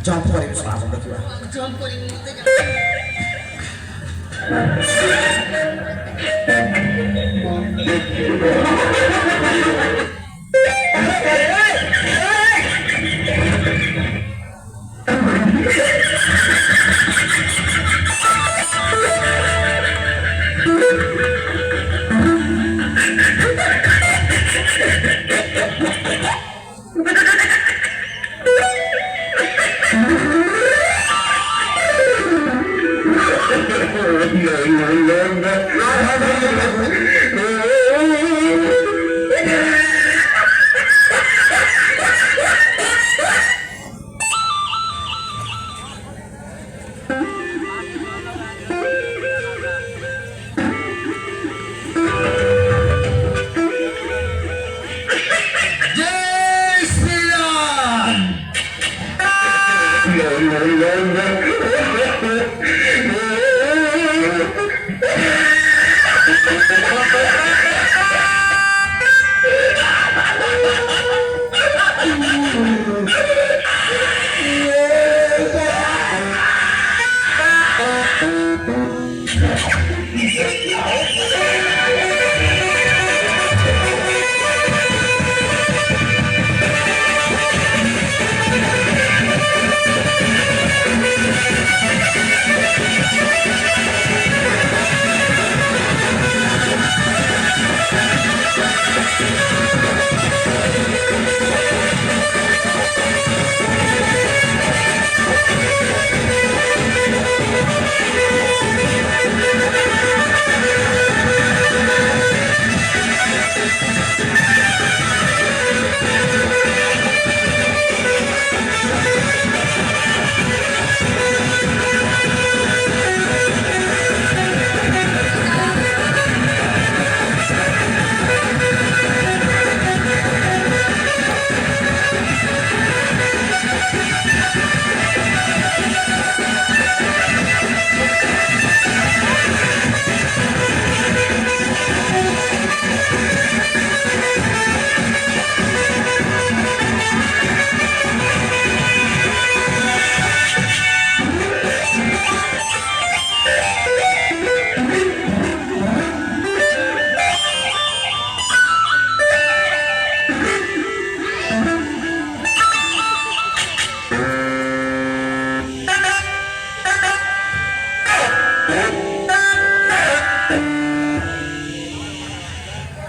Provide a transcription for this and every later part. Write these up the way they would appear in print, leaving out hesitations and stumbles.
Jump for it, jump for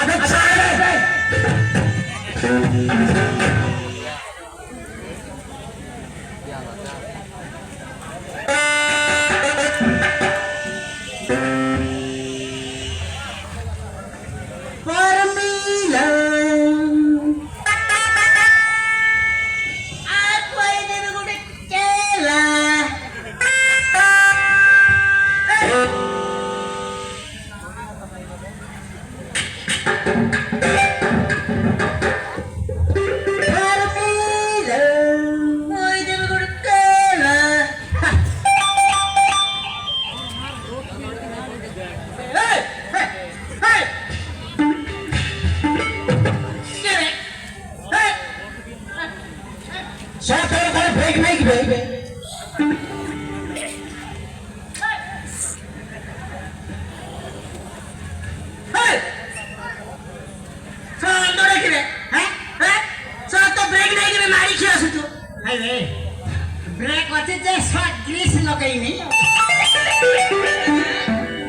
आता चाल break baby. Break अच्छे जे ग्रीस लगैनी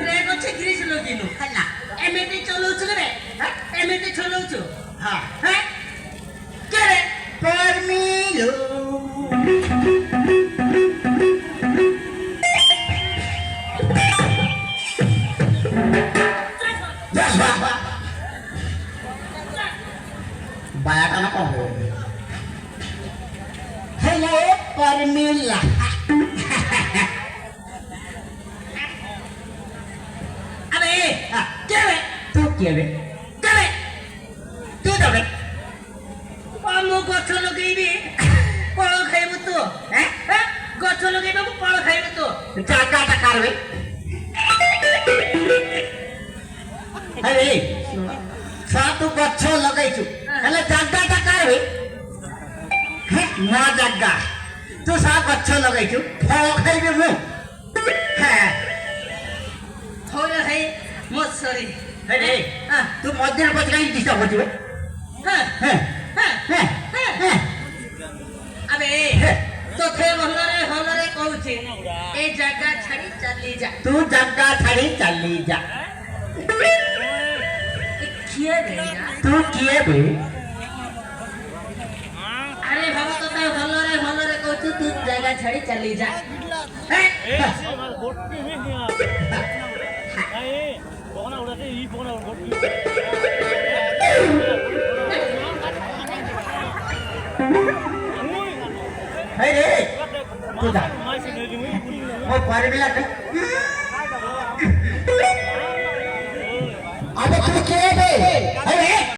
ब्रेक अच्छे ग्रीस लगैनु हला एमिति चलौछु रे एमिति चलौछु हां हैं के रे परमिलो बाया का ना कौन हो हेलो परमिला अरे क्या रे तू दबे पामो गछ लगेबी फल खाइबु तो हैं गछ लगेबा फल खाइबु तो जागा ता करबे अरे सा तू गछ लगाइछु हेले जागा ता करबे ना जागा तू सा गछ लगाइछु फल खाइबे मु हां थोड़ा है मो सॉरी अरे तू मध्य बच गई डिस्टर्ब होती है अबे तो थे होलरे कहूची ए जगह छाड़ी चली जा तू जगह छाड़ी चली जा किए बे तू किए बे अरे बाबा तो ता होलरे कहूची तू जगह छाड़ी चली जा रे तू जा वो परमिला अबे तू के बे